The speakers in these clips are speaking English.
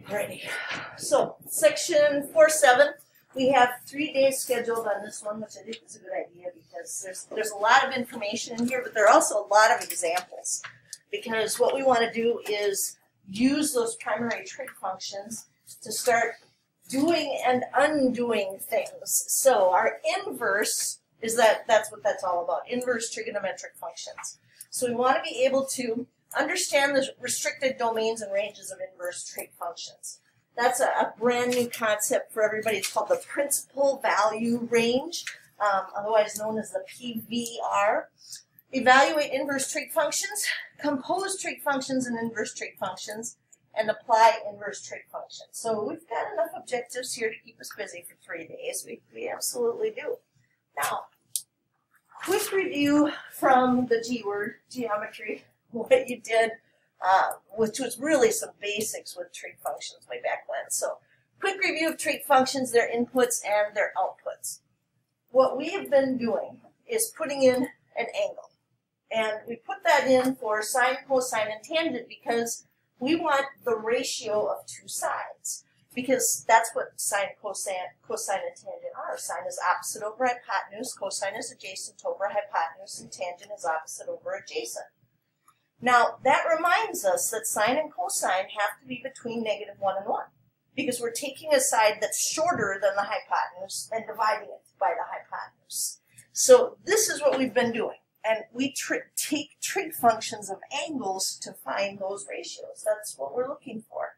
Alrighty, so section 4.7, we have 3 days scheduled on this one, which I think is a good idea because there's a lot of information in here, but there are also a lot of examples. Because what we want to do is use those primary trig functions to start doing and undoing things. So our inverse is that's what that's all about, inverse trigonometric functions. So we want to be able to understand the restricted domains and ranges of inverse trig functions. That's a brand new concept for everybody. It's called the principal value range, otherwise known as the PVR. Evaluate inverse trig functions, compose trig functions and inverse trig functions, and apply inverse trig functions. So we've got enough objectives here to keep us busy for 3 days. We absolutely do. Now, quick review from the G word, geometry, what you did, which was really some basics with trig functions way back when. So, quick review of trig functions, their inputs and their outputs. What we have been doing is putting in an angle. And we put that in for sine, cosine, and tangent because we want the ratio of two sides. Because that's what sine, cosine, and tangent are. Sine is opposite over hypotenuse, cosine is adjacent over hypotenuse, and tangent is opposite over adjacent. Now, that reminds us that sine and cosine have to be between -1 and 1, because we're taking a side that's shorter than the hypotenuse and dividing it by the hypotenuse. So this is what we've been doing, and we take trig functions of angles to find those ratios. That's what we're looking for.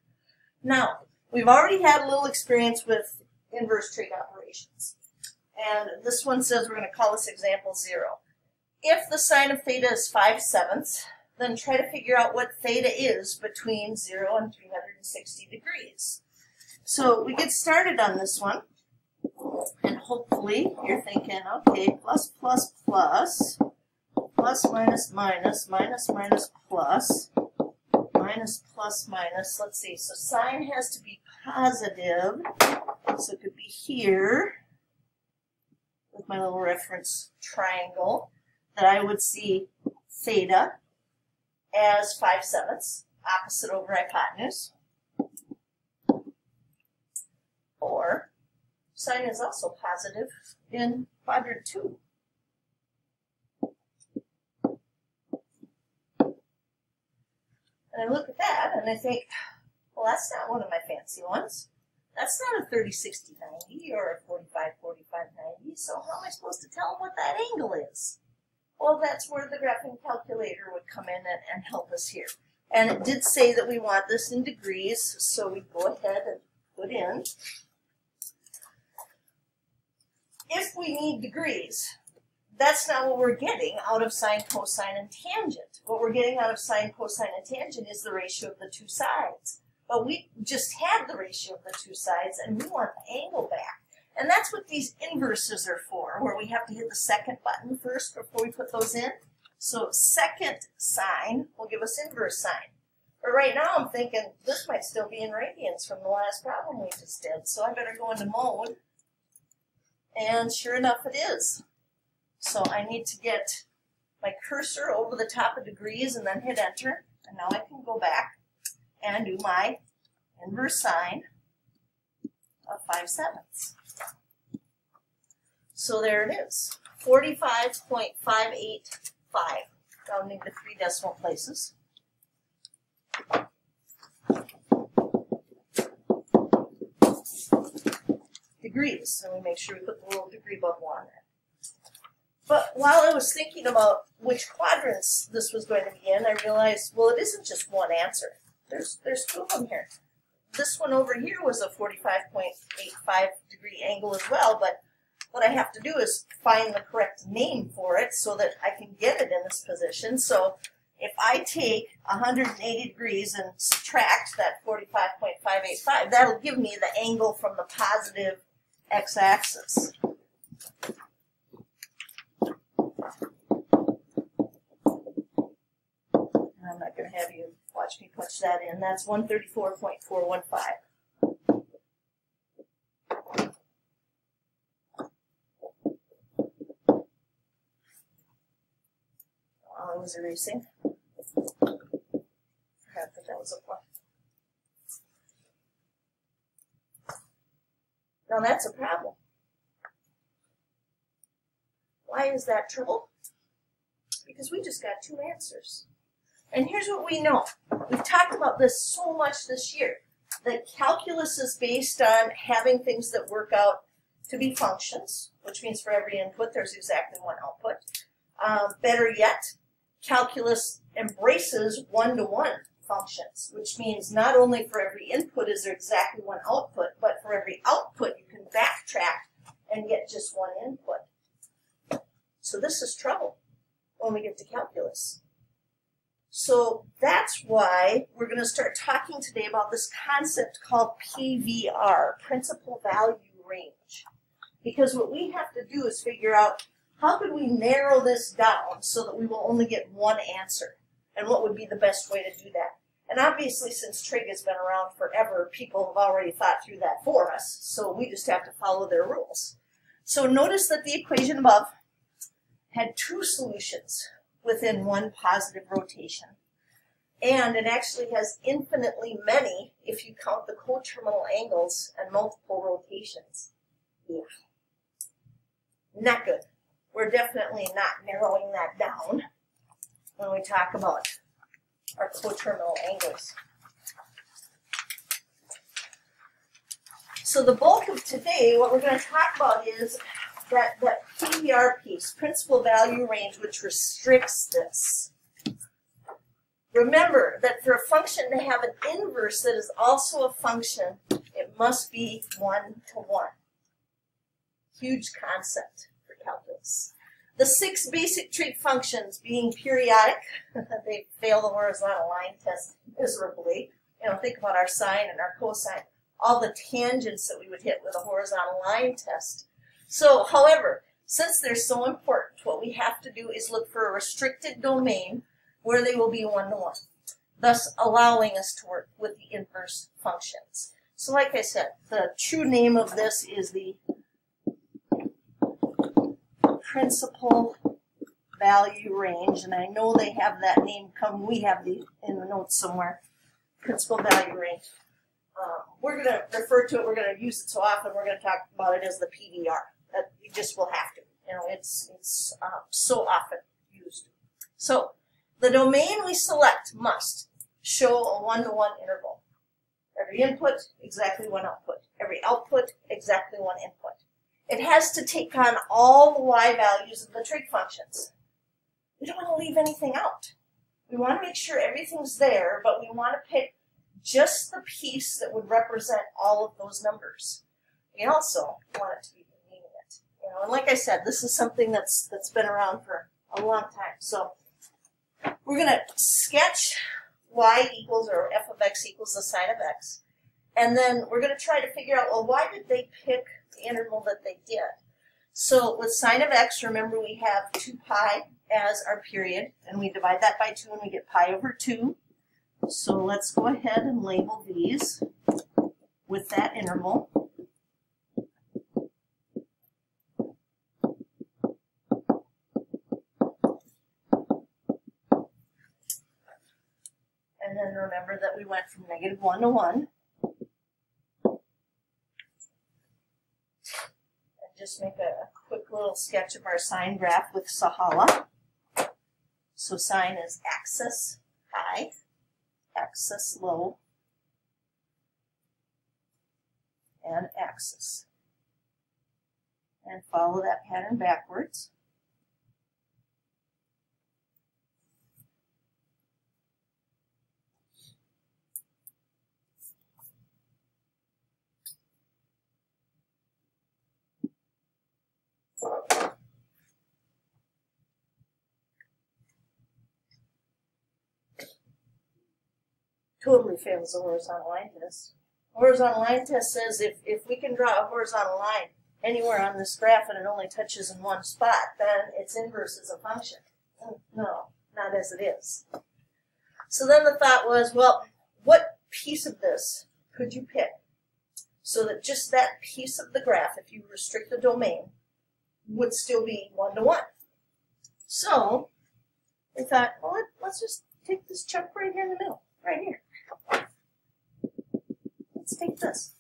Now, we've already had a little experience with inverse trig operations, and this one says we're going to call this example 0. If the sine of theta is 5/7, then try to figure out what theta is between 0 and 360 degrees. So we get started on this one, and hopefully you're thinking, okay, plus, plus, plus, plus, minus, minus, minus, minus, plus, minus, plus, minus. Let's see, so sine has to be positive, so it could be here, with my little reference triangle, that I would see theta as 5/7, opposite over hypotenuse. Or sine is also positive in quadrant 2. And I look at that and I think, well, that's not one of my fancy ones. That's not a 30-60-90 or a 45-45-90, so how am I supposed to tell them what that angle is? Well, that's where the graphing calculator would come in and help us here. And it did say that we want this in degrees, so we go ahead and put in. If we need degrees, that's not what we're getting out of sine, cosine, and tangent. What we're getting out of sine, cosine, and tangent is the ratio of the two sides. But we just had the ratio of the two sides, and we want the angle back. And that's what these inverses are for, where we have to hit the second button first before we put those in. So second sine will give us inverse sine. But right now I'm thinking this might still be in radians from the last problem we just did. So I better go into mode. And sure enough it is. So I need to get my cursor over the top of degrees and then hit enter. And now I can go back and do my inverse sine of 5/7. So there it is, 45.585, rounding to 3 decimal places. Degrees, so we make sure we put the little degree bubble on there. But while I was thinking about which quadrants this was going to be in, I realized, well, it isn't just one answer. There's 2 of them here. This one over here was a 45.85 degree angle as well, but what I have to do is find the correct name for it so that I can get it in this position. So if I take 180 degrees and subtract that 45.585, that'll give me the angle from the positive x-axis. I'm not going to have you watch me punch that in. That's 134.415. I was erasing. I forgot that that was a plus. Now that's a problem. Why is that trouble? Because we just got two answers. And here's what we know. We've talked about this so much this year. That calculus is based on having things that work out to be functions, which means for every input there's exactly one output. Better yet, calculus embraces one-to-one functions, which means not only for every input is there exactly one output, but for every output you can backtrack and get just one input. So this is trouble when we get to calculus. So that's why we're going to start talking today about this concept called PVR, Principal Value Range. Because what we have to do is figure out how could we narrow this down so that we will only get one answer, and what would be the best way to do that. And obviously, since Trig has been around forever, people have already thought through that for us, so we just have to follow their rules. So notice that the equation above had two solutions within one positive rotation. And it actually has infinitely many if you count the coterminal angles and multiple rotations. Yeah. Not good. We're definitely not narrowing that down when we talk about our coterminal angles. So the bulk of today, what we're going to talk about is that PVR piece, principal value range, which restricts this. Remember that for a function to have an inverse that is also a function, it must be one-to-one. Huge concept for calculus. The 6 basic trig functions being periodic, they fail the horizontal line test miserably. You know, think about our sine and our cosine, all the tangents that we would hit with a horizontal line test. So, however, since they're so important, what we have to do is look for a restricted domain where they will be one-to-one, thus allowing us to work with the inverse functions. So like I said, the true name of this is the principal value range, and I know they have that name we have the in the notes somewhere, principal value range. We're going to refer to it, we're going to use it so often, we're going to talk about it as the PVR. That we just will have to. You know, it's so often used. So the domain we select must show a one-to-one interval. Every input, exactly one output. Every output, exactly one input. It has to take on all the y values of the trig functions. We don't want to leave anything out. We want to make sure everything's there, but we want to pick just the piece that would represent all of those numbers. We also want it to be convenient. You know, and like I said, this is something that's been around for a long time. So we're going to sketch y equals, or f of x equals the sine of x. And then we're going to try to figure out, well, why did they pick the interval that they did? So with sine of x, remember we have 2 pi as our period, and we divide that by 2 and we get pi over 2. So let's go ahead and label these with that interval. And then remember that we went from -1 to 1. And just make a quick little sketch of our sine graph with Sahala. So sine is axis high, axis low, and axis. And follow that pattern backwards. Totally fails the horizontal line test. Horizontal line test says if we can draw a horizontal line anywhere on this graph and it only touches in one spot, then its inverse is a function. No, not as it is. So then the thought was, well, what piece of this could you pick so that just that piece of the graph, if you restrict the domain, would still be one-to-one? So we thought, well, let's just take this chunk right here in the middle, right here. Let's take this.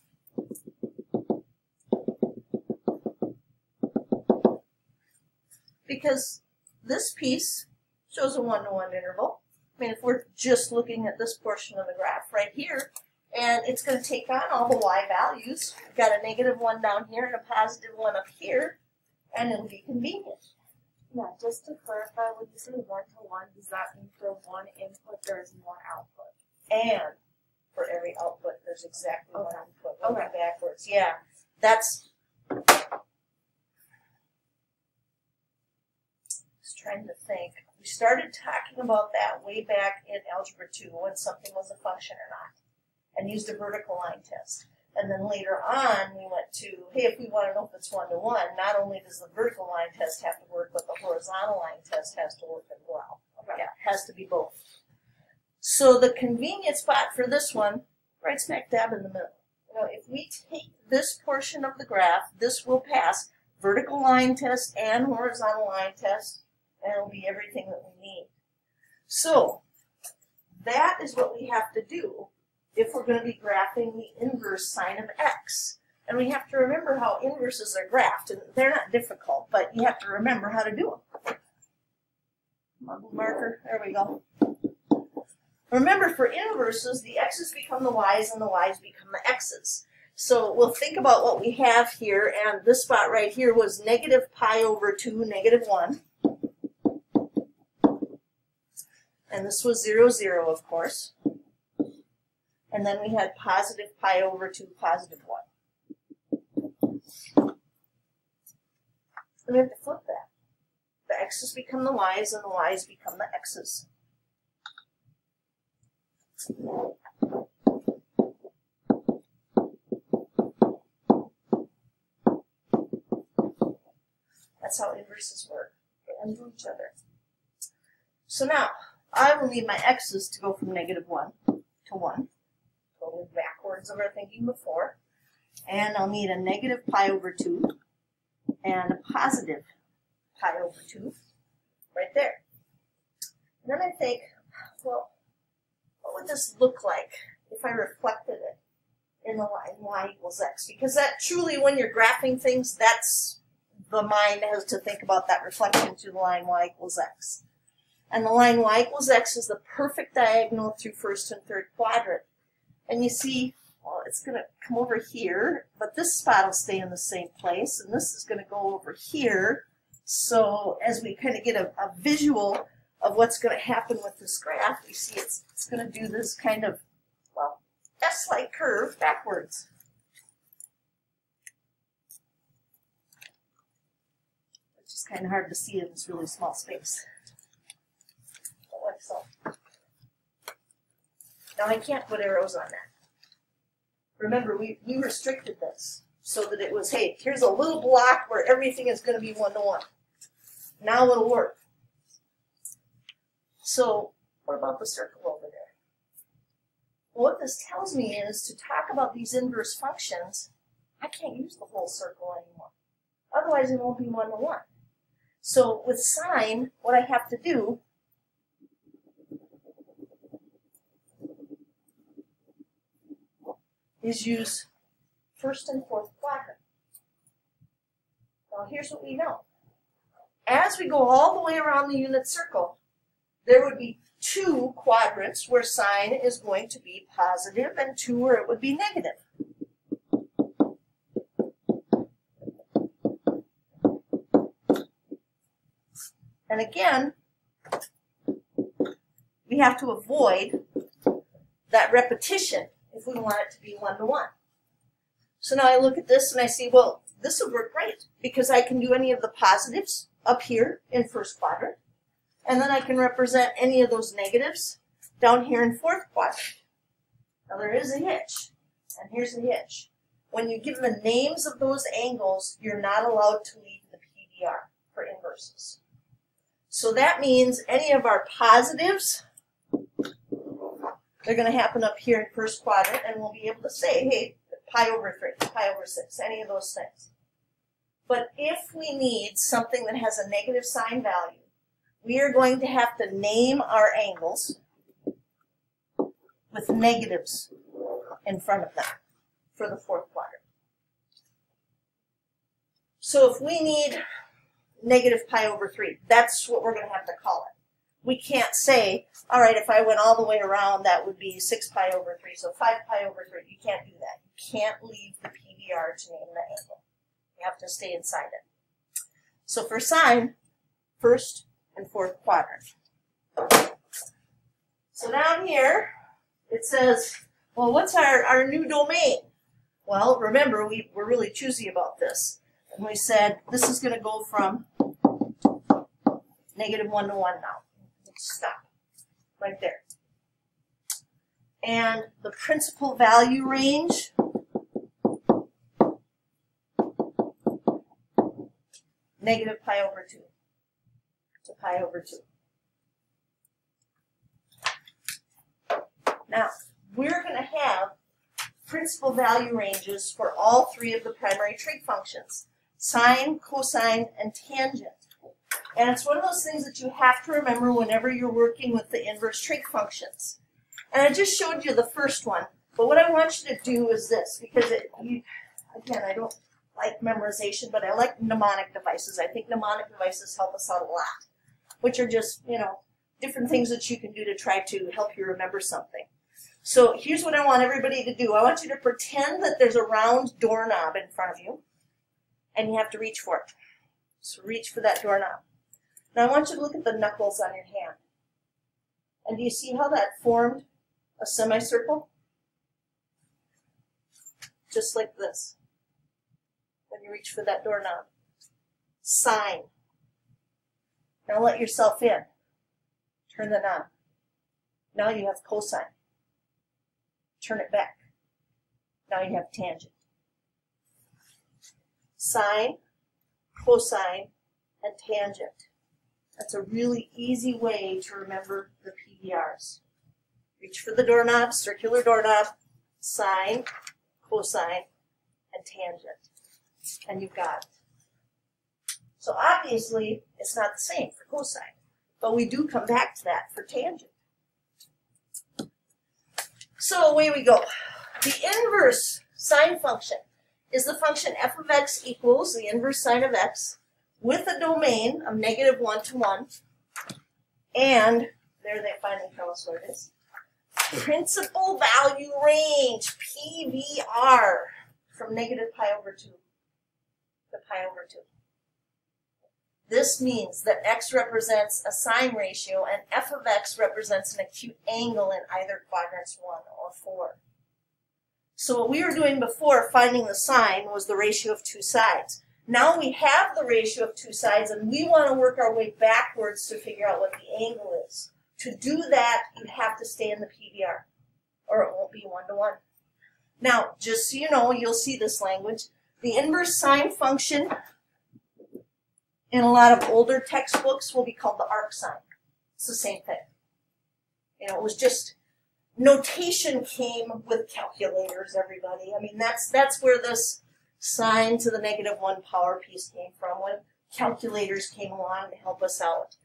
because this piece shows a one-to-one interval. I mean, if we're just looking at this portion of the graph right here, and it's going to take on all the y values. We've got a -1 down here and a +1 up here, and it'll be convenient. Yeah, just to clarify, when you say 1-to-1, does that mean for one input there's one output? And for every output, there's exactly one input. Okay. Backwards. Yeah, that's. Just trying to think. We started talking about that way back in Algebra 2 when something was a function or not, and used a vertical line test. And then later on, we went to, hey, if we want to know if it's 1-to-1, not only does the vertical line test have to work, but the horizontal line test has to work as well. Okay. Yeah, it has to be both. So the convenient spot for this one, right smack dab in the middle. You know, if we take this portion of the graph, this will pass vertical line test and horizontal line test, and it'll be everything that we need. So that is what we have to do if we're going to be graphing the inverse sine of x. And we have to remember how inverses are graphed. And they're not difficult, but you have to remember how to do them. Come on, blue marker. There we go. Remember, for inverses, the x's become the y's and the y's become the x's. So we'll think about what we have here, and this spot right here was -π/2, -1. And this was 0, 0, of course. And then we had +π/2, +1. And we have to flip that. The x's become the y's and the y's become the x's. That's how inverses work. They undo each other. So now, I will need my x's to go from -1 to 1. Totally backwards of our thinking before. And I'll need a -π/2 and a +π/2 right there. And then I think, well, what would this look like if I reflected it in the line y equals x? Because that truly, when you're graphing things, that's the mind has to think about that reflection to the line y equals x. And the line y equals x is the perfect diagonal through first and third quadrant. And you see, well, it's going to come over here, but this spot will stay in the same place, and this is going to go over here. So as we kind of get a visual of what's going to happen with this graph, we see it's going to do this kind of, well, S-like curve backwards. Which is kind of hard to see in this really small space. Like so. Now I can't put arrows on that. Remember, we restricted this so that it was, hey, here's a little block where everything is going to be 1-to-1. Now it'll work. So what about the circle over there? Well, what this tells me is to talk about these inverse functions, I can't use the whole circle anymore. Otherwise it won't be 1-to-1. So with sine, what I have to do is use first and fourth quadrant. Now here's what we know. As we go all the way around the unit circle, there would be 2 quadrants where sine is going to be positive and 2 where it would be negative. And again, we have to avoid that repetition if we want it to be 1-to-1. So now I look at this and I see, well, this would work great because I can do any of the positives up here in first quadrant, and then I can represent any of those negatives down here in fourth quadrant. Now there is a hitch, and here's the hitch. When you give the names of those angles, you're not allowed to leave the PDR for inverses. So that means any of our positives, they're going to happen up here in first quadrant, and we'll be able to say, hey, π/3, π/6, any of those things. But if we need something that has a negative sign value, we are going to have to name our angles with negatives in front of them for the fourth quadrant. So if we need, negative pi over 3. That's what we're going to have to call it. We can't say, all right, if I went all the way around, that would be 6 pi over 3, so 5 pi over 3. You can't do that. You can't leave the PBR to name the angle. You have to stay inside it. So for sine, first and fourth quadrant. So down here, it says, well, what's our new domain? Well, remember, we're really choosy about this. And we said this is going to go from -1 to 1 now. Let's stop right there. And the principal value range, negative pi over 2 to pi over 2. Now, we're going to have principal value ranges for all three of the primary trig functions, sine, cosine, and tangent. And it's one of those things that you have to remember whenever you're working with the inverse trig functions. And I just showed you the first one, but what I want you to do is this, because again, I don't like memorization, but I like mnemonic devices. I think mnemonic devices help us out a lot, which are just, different things that you can do to try to help you remember something. So here's what I want everybody to do. I want you to pretend that there's a round doorknob in front of you, and you have to reach for it. So reach for that doorknob. Now I want you to look at the knuckles on your hand. And do you see how that formed a semicircle? Just like this. When you reach for that doorknob. Sine. Now let yourself in. Turn the knob. Now you have cosine. Turn it back. Now you have tangent. Sine, cosine, and tangent. That's a really easy way to remember the PBRs. Reach for the doorknob, circular doorknob, sine, cosine, and tangent. And you've got it. So obviously, it's not the same for cosine, but we do come back to that for tangent. So away we go. The inverse sine function is the function f of x equals the inverse sine of x with a domain of -1 to 1. And there they finally tell us what it is. Principal value range, PVR, from negative pi over 2 to pi over 2. This means that x represents a sine ratio and f of x represents an acute angle in either quadrants 1 or 4. So what we were doing before, finding the sine, was the ratio of two sides. Now we have the ratio of two sides and we want to work our way backwards to figure out what the angle is. To do that, you have to stay in the PVR, or it won't be 1 to 1. Now, just so you know, you'll see this language. The inverse sine function in a lot of older textbooks will be called the arc sine. It's the same thing. It was just notation came with calculators, everybody. I mean, that's where this sine to the -1 power piece came from, when calculators came along to help us out.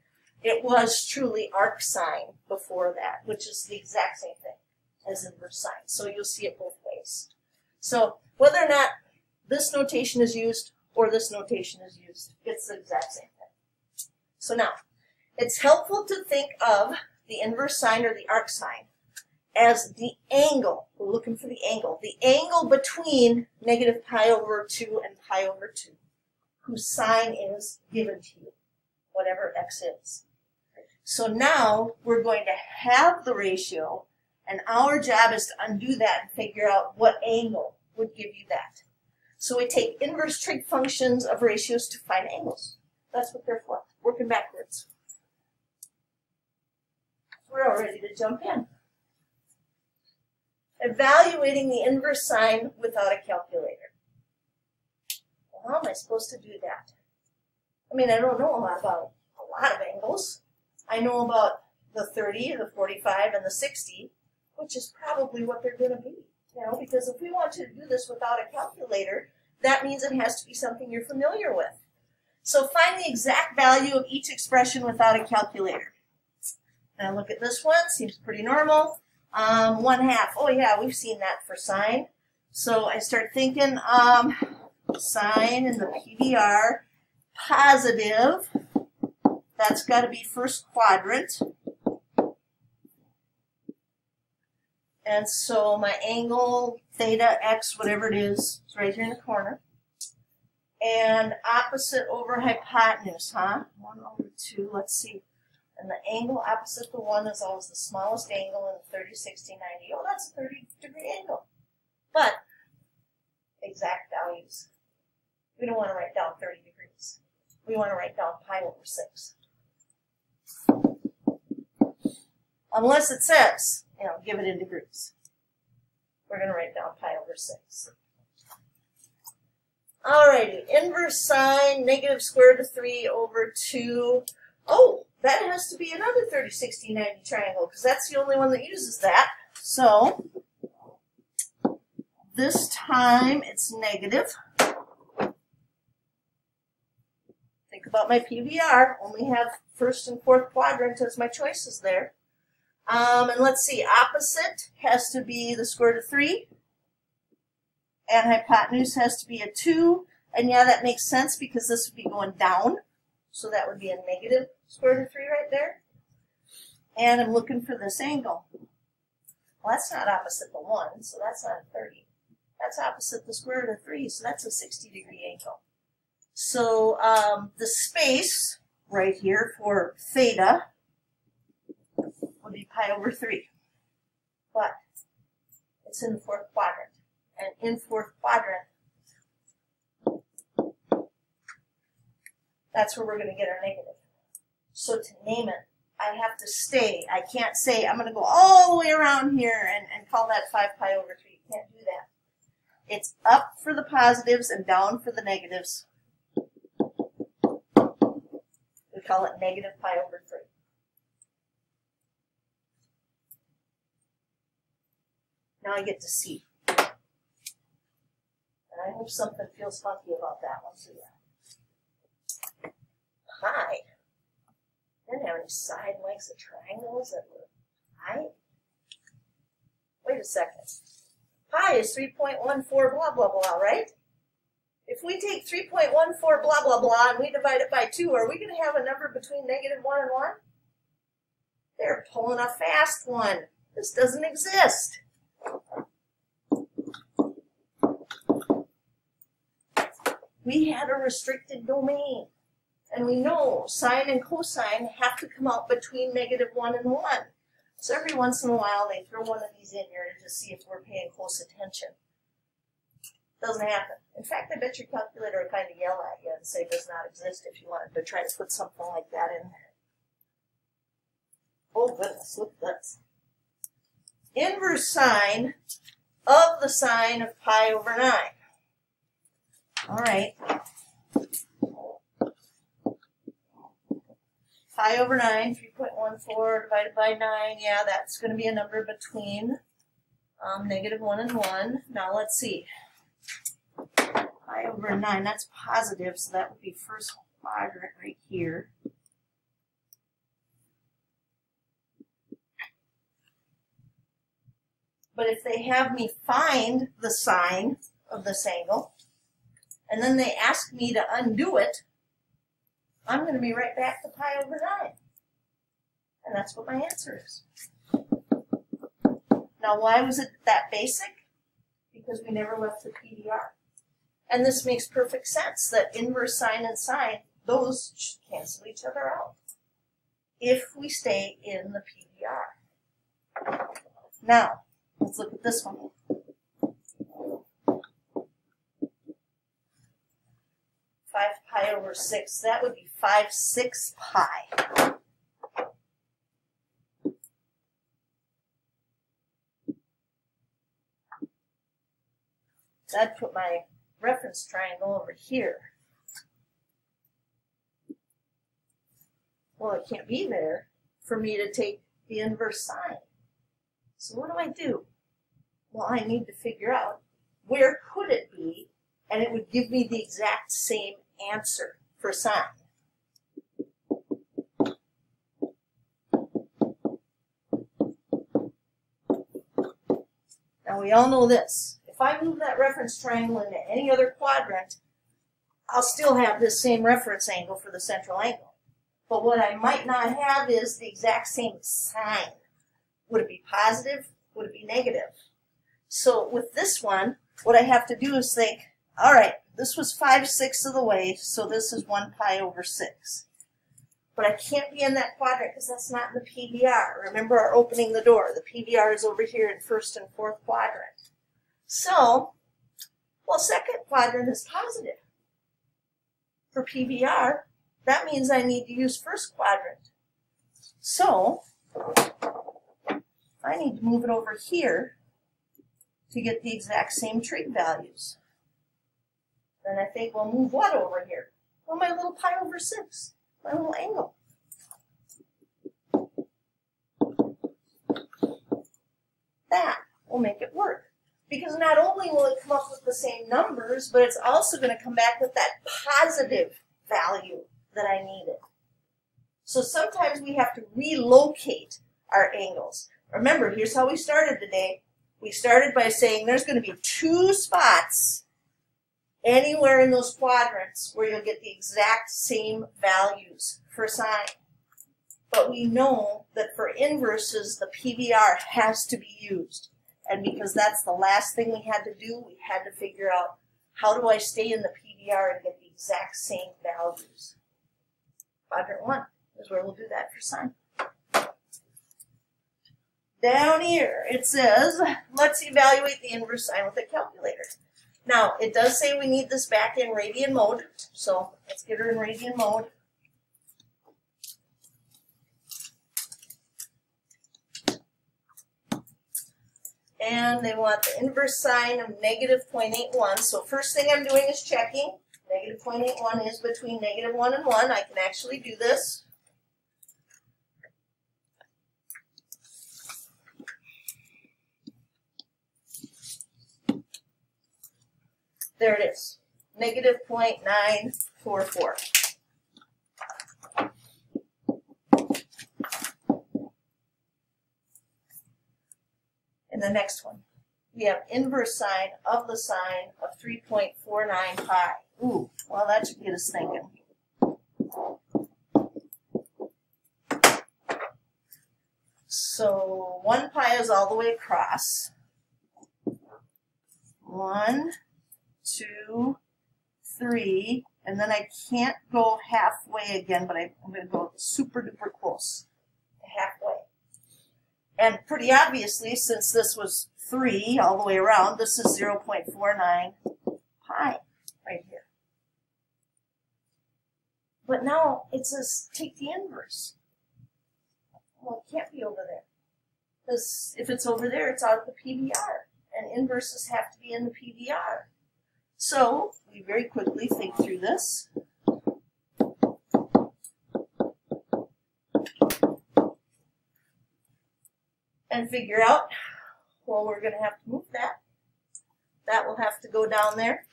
It was truly arc sine before that, which is the exact same thing as inverse sine. So you'll see it both ways. So whether or not this notation is used or this notation is used, it's the exact same thing. So now, it's helpful to think of the inverse sine or the arc sine as the angle. We're looking for the angle between negative pi over 2 and pi over 2, whose sine is given to you, whatever x is. So now we're going to have the ratio, and our job is to undo that and figure out what angle would give you that. So we take inverse trig functions of ratios to find angles. That's what they're for, working backwards. We're all ready to jump in. Evaluating the inverse sine without a calculator. Well, how am I supposed to do that? I mean, I don't know a lot about a lot of angles. I know about the 30, the 45, and the 60, which is probably what they're going to be. Because if we want to do this without a calculator, that means it has to be something you're familiar with. So find the exact value of each expression without a calculator. Now look at this one, seems pretty normal. 1/2, oh yeah, we've seen that for sine. So I start thinking sine in the PVR, positive, that's got to be first quadrant. And so my angle, theta, x, whatever it is right here in the corner. And opposite over hypotenuse, huh? 1 over 2, let's see. And the angle opposite the 1 is always the smallest angle in 30, 60, 90. Oh, that's a 30-degree angle. But exact values. We don't want to write down 30 degrees. We want to write down pi over 6. Unless it says, you know, give it in degrees. We're going to write down pi over 6. Alrighty, inverse sine, negative square root of 3 over 2. Oh, that has to be another 30, 60, 90 triangle, because that's the only one that uses that. So, this time it's negative. Think about my PVR. Only have first and fourth quadrant as my choices there. And let's see, opposite has to be the square root of 3. And hypotenuse has to be a 2. And yeah, that makes sense because this would be going down. So that would be a negative square root of 3 right there. And I'm looking for this angle. Well, that's not opposite the 1, so that's not a 30. That's opposite the square root of 3, so that's a 60-degree angle. So the space right here for theta would be pi over 3. But it's in the fourth quadrant. And in fourth quadrant, that's where we're going to get our negative. So to name it, I have to stay. I can't say I'm going to go all the way around here and call that 5 pi over 3. You can't do that. It's up for the positives and down for the negatives. We call it negative pi over 3. Now I get to see. And I hope something feels funky about that one. So yeah. Pi. Didn't have any side lengths of triangles that were pi. Wait a second. Pi is 3.14 blah blah blah, right? If we take 3.14 blah blah blah and we divide it by 2, are we going to have a number between negative 1 and 1? They're pulling a fast one. This doesn't exist. We had a restricted domain. And we know sine and cosine have to come out between negative 1 and 1. So every once in a while they throw one of these in here to just see if we're paying close attention. Doesn't happen. In fact, I bet your calculator will kind of yell at you and say does not exist if you wanted to try to put something like that in there. Oh goodness, look at this. Inverse sine of the sine of pi over 9. All right. Pi over 9, 3.14 divided by 9. Yeah, that's going to be a number between negative 1 and 1. Now let's see. Pi over 9, that's positive, so that would be first quadrant right here. But if they have me find the sine of this angle, and then they ask me to undo it, I'm going to be right back to pi over 9. And that's what my answer is. Now, why was it that basic? Because we never left the PDR. And this makes perfect sense that inverse sine and sine, those should cancel each other out if we stay in the PDR. Now, let's look at this one. 5 pi over 6, that would be 5, 6 pi. That'd put my reference triangle over here. Well, it can't be there for me to take the inverse sine. So what do? Well, I need to figure out where could it be, and it would give me the exact same answer for sine. Now we all know this. If I move that reference triangle into any other quadrant, I'll still have this same reference angle for the central angle. But what I might not have is the exact same sign. Would it be positive? Would it be negative? So with this one, what I have to do is think, all right, this was 5/6 of the way, so this is 1 pi over 6. But I can't be in that quadrant because that's not in the PVR. Remember our opening the door. The PVR is over here in first and fourth quadrant. So, well, second quadrant is positive. For PVR, that means I need to use first quadrant. So, I need to move it over here to get the exact same trig values. Then I think, well, move what over here? Well, my little pi over 6. My little angle. That will make it work. Because not only will it come up with the same numbers, but it's also going to come back with that positive value that I needed. So sometimes we have to relocate our angles. Remember, here's how we started today. We started by saying there's going to be 2 spots anywhere in those quadrants where you'll get the exact same values for sine. But we know that for inverses, the PVR has to be used. And because that's the last thing we had to do, we had to figure out how do I stay in the PVR and get the exact same values. Quadrant 1 is where we'll do that for sine. Down here, it says, let's evaluate the inverse sine with a calculator. Now, it does say we need this back in radian mode, so let's get her in radian mode. And they want the inverse sine of negative 0.81. So first thing I'm doing is checking. Negative 0.81 is between negative 1 and 1. I can actually do this. There it is, negative 0.944. And the next one, we have inverse sine of the sine of 3.49 pi. Ooh, well, that should get us thinking. So 1 pi is all the way across. 1, 2, 3, and then I can't go halfway again, but I'm going to go super duper close to halfway. And pretty obviously, since this was 3 all the way around, this is 0.49 pi right here. But now it says take the inverse. Well, it can't be over there. Because if it's over there, it's out of the PVR. And inverses have to be in the PVR. So we very quickly think through this. And figure out, well, we're going to have to move that. That will have to go down there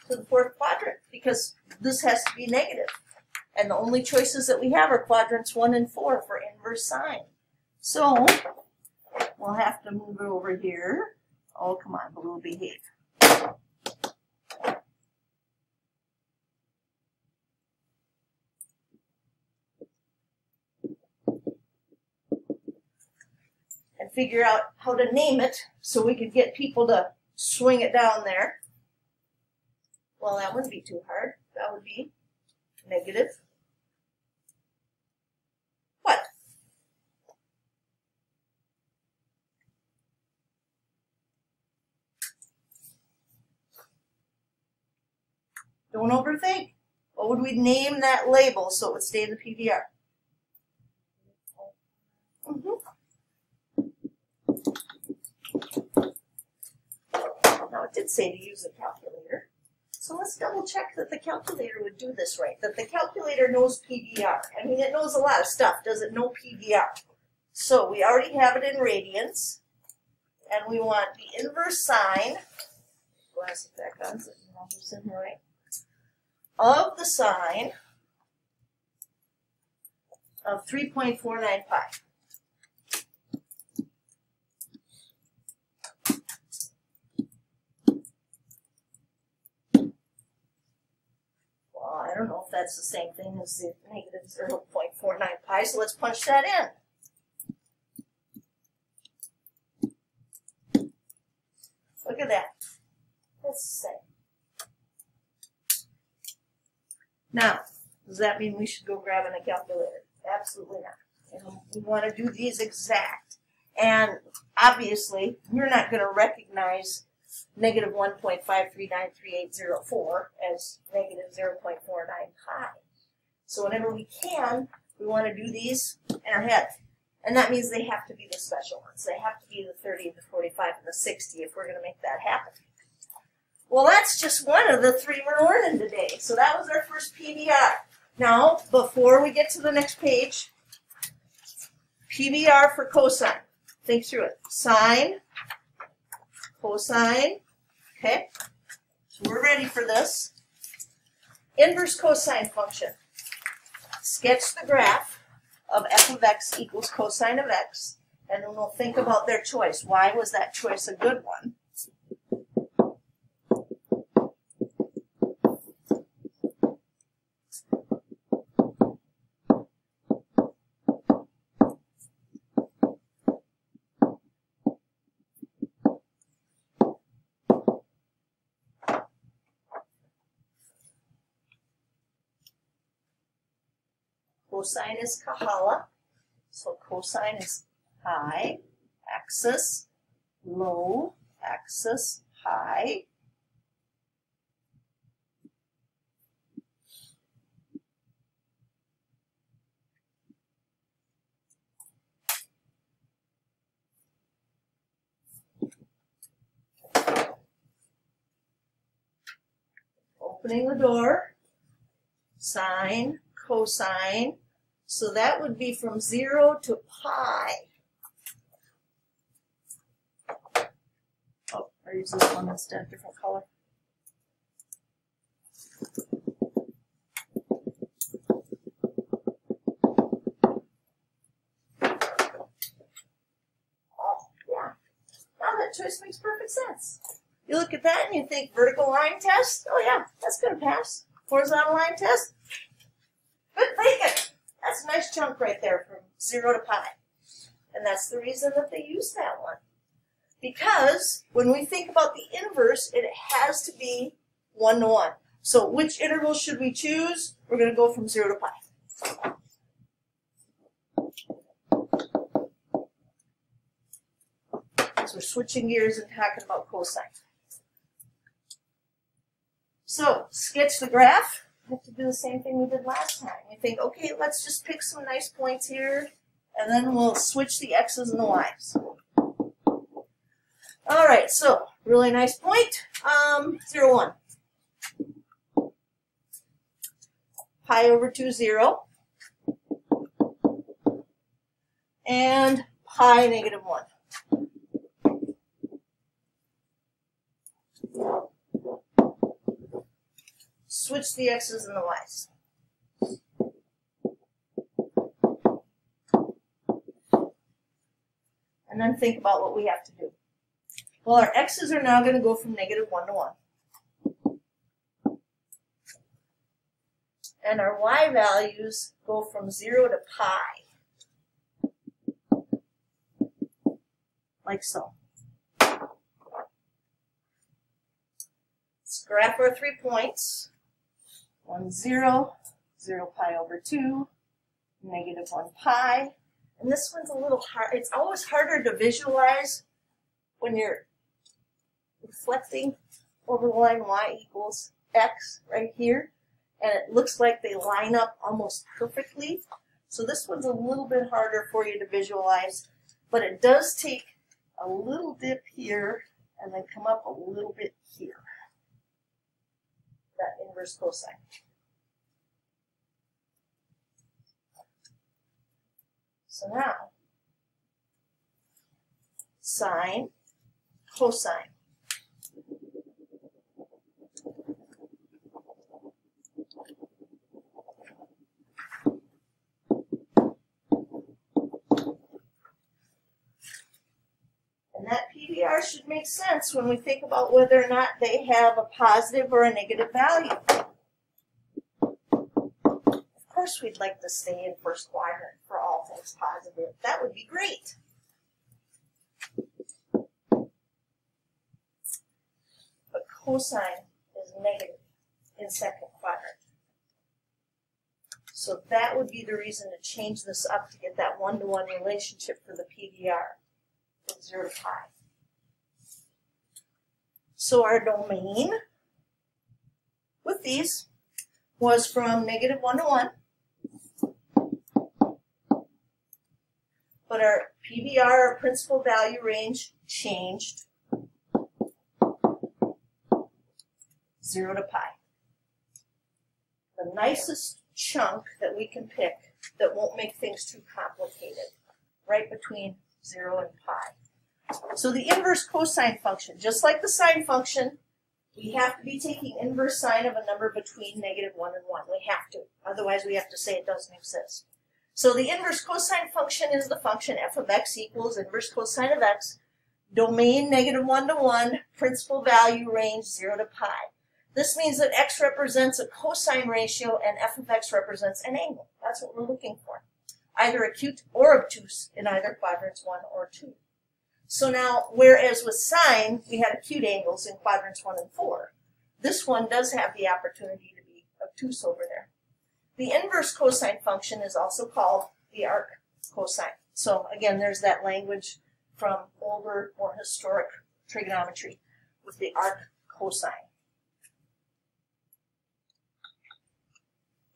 to the fourth quadrant because this has to be negative. And the only choices that we have are quadrants 1 and 4 for inverse sine. So we'll have to move it over here. Oh, come on, Blue, behave. And figure out how to name it so we could get people to swing it down there. Well, that wouldn't be too hard. That would be negative. What? Don't overthink. What would we name that label so it would stay in the PVR? Now it did say to use a calculator. So let's double check that the calculator would do this right, that the calculator knows PVR. I mean, it knows a lot of stuff. Does it know PVR? So we already have it in radians, and we want the inverse sine, glass effect on, so the numbers in here, right, of the sine of 3.49 pi. I don't know if that's the same thing as the negative 0.49 pi, so let's punch that in. Look at that. That's the same. Now, does that mean we should go grab a calculator? Absolutely not. We want to do these exact. And obviously, we're not going to recognize negative 1.5393804 as negative 0.49 pi. So whenever we can, we want to do these in our head. And that means they have to be the special ones. They have to be the 30, the 45, and the 60 if we're going to make that happen. Well, that's just one of the three we're learning today. So that was our first PBR. Now, before we get to the next page, PBR for cosine. Think through it. Sine, cosine. Okay, so we're ready for this. Inverse cosine function. Sketch the graph of f of x equals cosine of x, and then we'll think about their choice. Why was that choice a good one? Cosine is Kahala, so cosine is high, axis, low, axis, high. Opening the door, sine, cosine, so that would be from 0 to pi. Oh, I'll use this one instead, different color. Oh, yeah. Now that choice makes perfect sense. You look at that and you think vertical line test? Oh yeah, that's going to pass. Horizontal line test? Good thinking. That's a nice chunk right there from 0 to pi. And that's the reason that they use that one. Because when we think about the inverse, it has to be 1 to 1. So which interval should we choose? We're going to go from 0 to pi. So we're switching gears and talking about cosine. So sketch the graph. We have to do the same thing we did last time. We think, okay, let's just pick some nice points here, and then we'll switch the x's and the y's. All right, so really nice point. 0, 1. Pi over 2, 0. And pi negative 1. Switch the x's and the y's. And then think about what we have to do. Well, our x's are now going to go from negative 1 to 1. And our y values go from 0 to pi. Like so. Let's graph our 3 points. 1, 0, 0 pi over 2, negative 1 pi. And this one's a little hard. It's always harder to visualize when you're reflecting over the line y equals x right here. And it looks like they line up almost perfectly. So this one's a little bit harder for you to visualize. But it does take a little dip here and then come up a little bit here. That inverse cosine. So now, sine, cosine. And that PBR should make sense when we think about whether or not they have a positive or a negative value. course we'd like to stay in first quadrant for all things positive. That would be great. But cosine is negative in second quadrant. So that would be the reason to change this up to get that one-to-one relationship for the PVR from 0 to pi. So our domain with these was from negative 1 to 1. But our PVR, our principal value range, changed 0 to pi. The nicest chunk that we can pick that won't make things too complicated, right between 0 and pi. So the inverse cosine function, just like the sine function, we have to be taking inverse sine of a number between negative 1 and 1. We have to. Otherwise, we have to say it doesn't exist. So the inverse cosine function is the function f of x equals inverse cosine of x, domain negative 1 to 1, principal value range 0 to pi. This means that x represents a cosine ratio and f of x represents an angle. That's what we're looking for. Either acute or obtuse in either quadrants 1 or 2. So now, whereas with sine, we had acute angles in quadrants 1 and 4, this one does have the opportunity to be obtuse over there. The inverse cosine function is also called the arc cosine. So again, there's that language from older, more historic trigonometry with the arc cosine.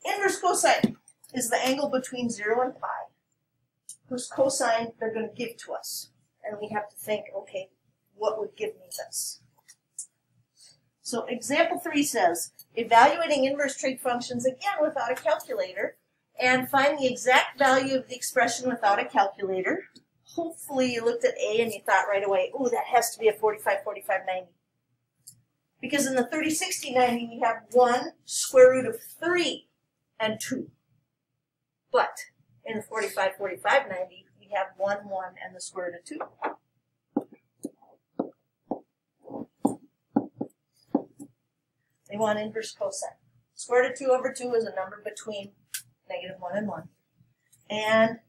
Inverse cosine is the angle between 0 and pi, whose cosine they're going to give to us. And we have to think, okay, what would give me this? So example 3 says, evaluating inverse trig functions again without a calculator and find the exact value of the expression without a calculator. Hopefully you looked at A and you thought right away, oh, that has to be a 45, 45, 90. Because in the 30, 60, 90, we have 1 square root of 3 and 2. But in the 45, 45, 90, we have 1, 1, and the square root of 2. They want inverse cosine. Square root of 2 over 2 is a number between negative 1 and 1. And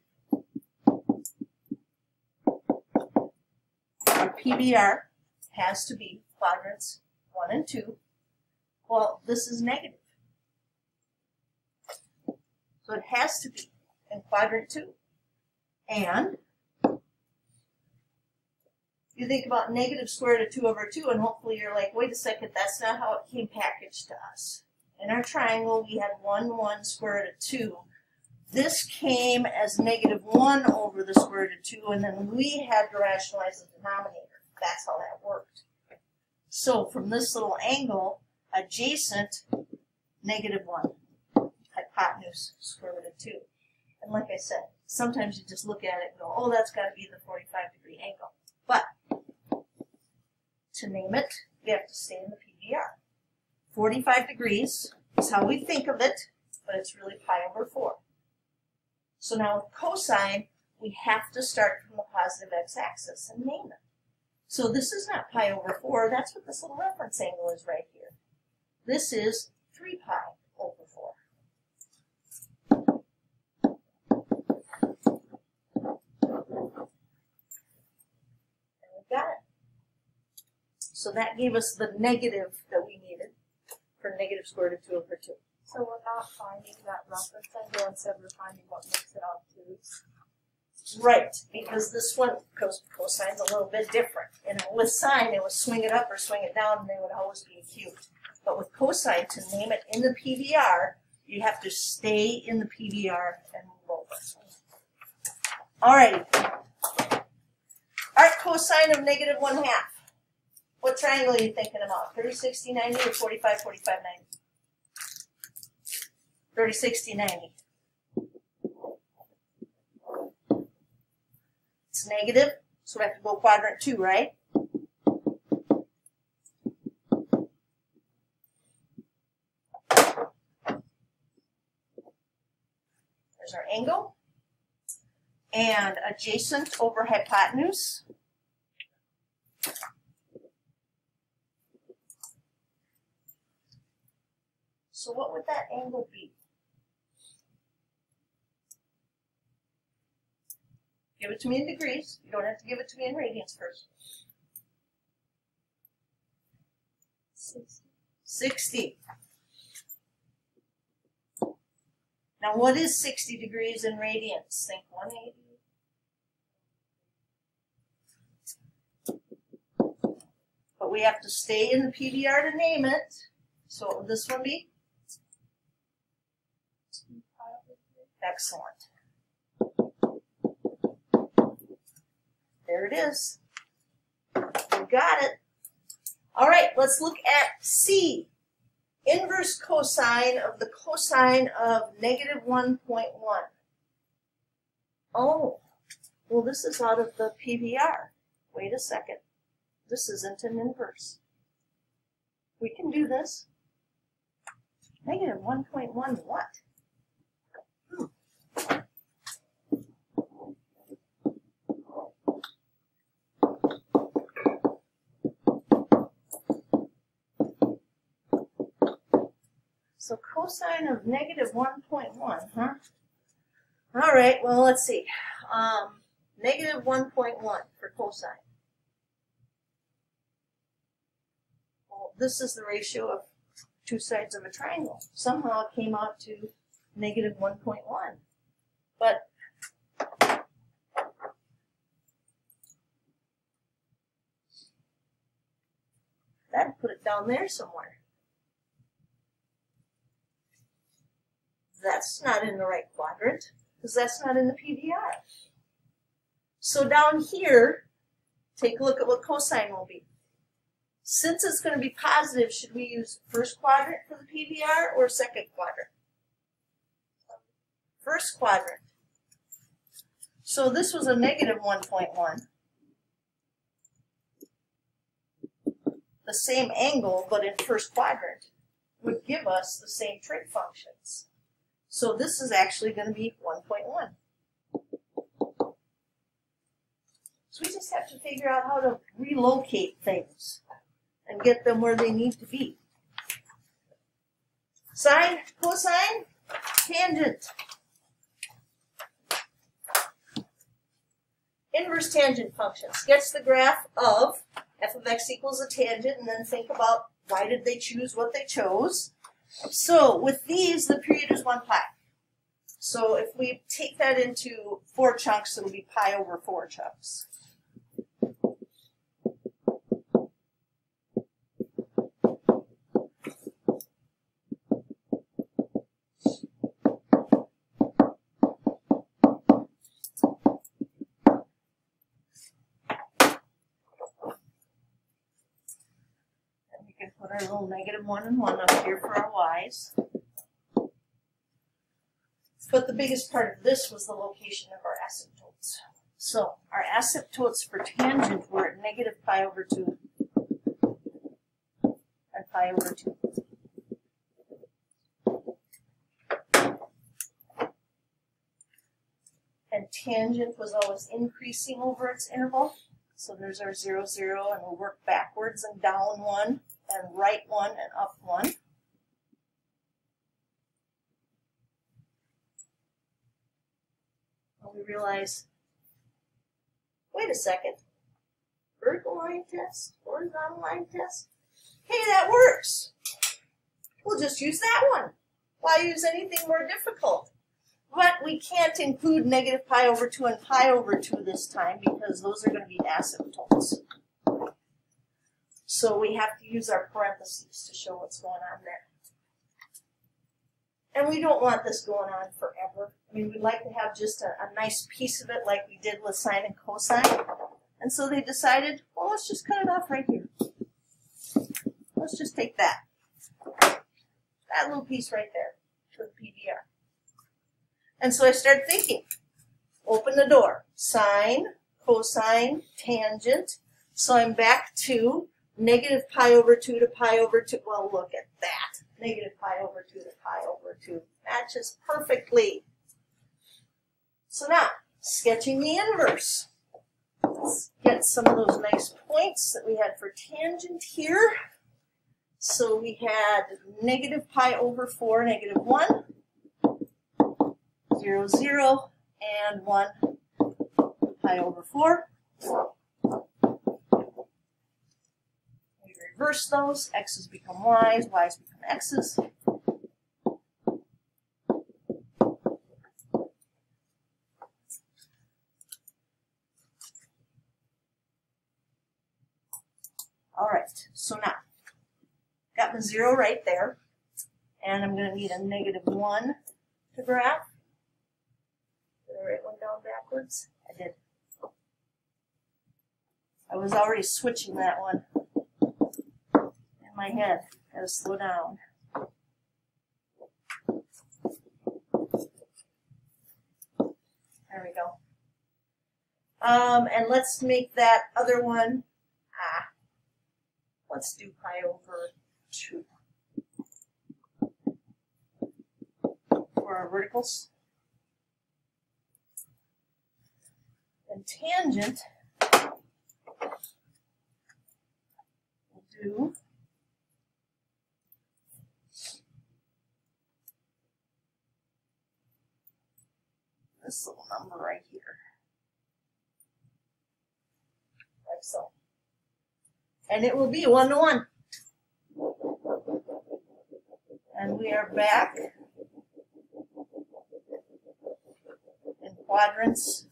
our PVR has to be quadrants 1 and 2. Well, this is negative. So it has to be in quadrant 2. And you think about negative square root of 2 over 2, and hopefully you're like, wait a second, that's not how it came packaged to us. In our triangle, we had 1, 1 square root of 2. This came as negative 1 over the square root of 2, and then we had to rationalize the denominator. That's how that worked. So from this little angle, adjacent, negative 1. Hypotenuse, square root of 2. And like I said, sometimes you just look at it and go, oh, that's got to be the 45-degree angle. But to name it, we have to stay in the PVR. 45 degrees is how we think of it, but it's really pi over 4. So now with cosine, we have to start from the positive x-axis and name it. So this is not pi over 4, that's what this little reference angle is right here. This is 3 pi over 4. Got it. So that gave us the negative that we needed for negative square root of 2 over 2. So we're not finding that reference angle, instead we're finding what makes it obtuse. Right, because this one, cosine's a little bit different. And with sine, it was swing it up or swing it down, and they would always be acute. But with cosine, to name it in the PVR, you have to stay in the PVR and move over. Alrighty. Arc cosine of negative 1/2. What triangle are you thinking about? 30, 60, 90 or 45, 45, 90? 30, 60, 90. It's negative, so we have to go quadrant 2, right? There's our angle. And adjacent over hypotenuse. So what would that angle be? Give it to me in degrees. You don't have to give it to me in radians first. 60. Now what is 60 degrees in radians? Think 180. But we have to stay in the PBR to name it. So what would this one be? Excellent. There it is. You got it. All right, let's look at C. Inverse cosine of the cosine of negative 1.1. Oh, well, this is out of the PBR. Wait a second. This isn't an inverse. We can do this. Negative 1.1 what? So cosine of negative 1.1, huh? All right, well, let's see. Negative 1.1 for cosine. Well, this is the ratio of two sides of a triangle. Somehow it came out to negative 1.1. But that'd put it down there somewhere. That's not in the right quadrant, because that's not in the PBR. So down here, take a look at what cosine will be. Since it's going to be positive, should we use first quadrant for the PBR or second quadrant? First quadrant. So this was a negative 1.1. The same angle, but in first quadrant, would give us the same trig functions. So this is actually going to be 1.1. So we just have to figure out how to relocate things and get them where they need to be. Sine, cosine, tangent. Inverse tangent function. Sketch the graph of f of x equals a tangent and then think about why did they choose what they chose. So with these, the period is 1 pi. So if we take that into 4 chunks, it'll be pi over 4 chunks. And we can put our little negative 1 and 1 up here for our y's. But the biggest part of this was the location of our asymptotes. So our asymptotes for tangent were at negative pi over 2 and pi over 2. And tangent was always increasing over its interval. So there's our 0, 0, and we'll work backwards and down 1 and right 1 and up 1. We realize, wait a second, vertical line test, horizontal line test, hey, that works. We'll just use that one. Why use anything more difficult? But we can't include negative pi over 2 and pi over 2 this time because those are going to be asymptotes. So we have to use our parentheses to show what's going on there. And we don't want this going on forever. I mean, we'd like to have just a nice piece of it like we did with sine and cosine. And so they decided, well, let's just cut it off right here. Let's just take that. That little piece right there for the PBR. And so I started thinking, open the door. Sine, cosine, tangent. So I'm back to negative pi over 2 to pi over 2. Well, look at that. Negative pi over 2 to pi over 2. Matches perfectly. So now, sketching the inverse. Let's get some of those nice points that we had for tangent here. So we had negative pi over 4, negative 1, 0, 0, and 1, pi over 4. We reverse those. X's become y's, y's become x's. All right, so now, got my 0 right there, and I'm going to need a -1 to graph. Did I write one down backwards? I did. I was already switching that one in my head. Gotta slow down. There we go. And let's make that other one, let's do pi over 2 for our verticals. And tangent will do this little number right here, like so. And it will be 1 to 1. And we are back in quadrants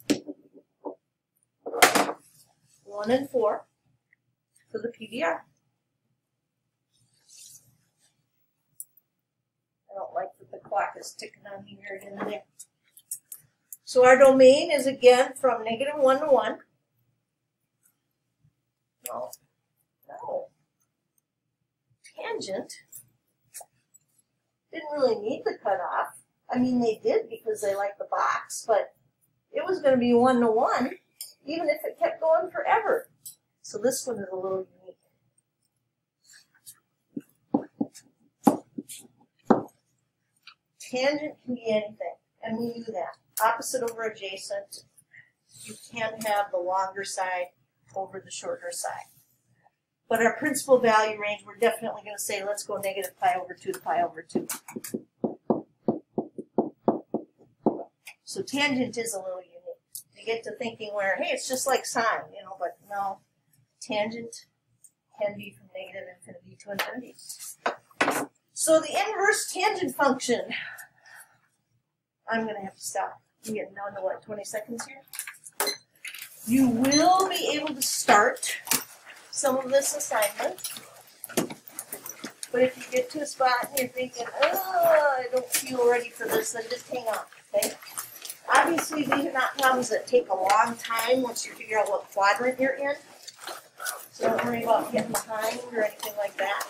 1 and 4 for the PBR. I don't like that the clock is ticking on me here again today. So our domain is again from -1 to 1. No. Tangent didn't really need the cutoff. I mean, they did because they liked the box, but it was going to be 1 to 1, even if it kept going forever. So this one is a little unique. Tangent can be anything, and we knew that. Opposite over adjacent, you can have the longer side over the shorter side. But our principal value range, we're definitely going to say, let's go -pi over 2 to pi over 2. So tangent is a little unique. You get to thinking where, hey, it's just like sine, you know, but no, tangent can be from -infinity to infinity. So the inverse tangent function, I'm going to have to stop. I'm getting down to what, 20 seconds here? You will be able to start some of this assignment, but if you get to a spot and you're thinking, oh, I don't feel ready for this, then just hang on, okay? Obviously, these are not problems that take a long time once you figure out what quadrant you're in, so don't worry about getting behind or anything like that.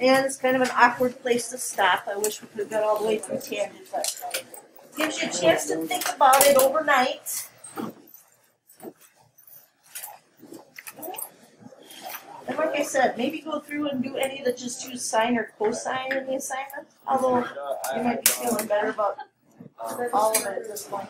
And it's kind of an awkward place to stop. I wish we could have got all the way through tangent, but it gives you a chance to think about it overnight. And like I said, maybe go through and do any that just use sine or cosine in the assignment. Although you might be feeling better about all of it at this point.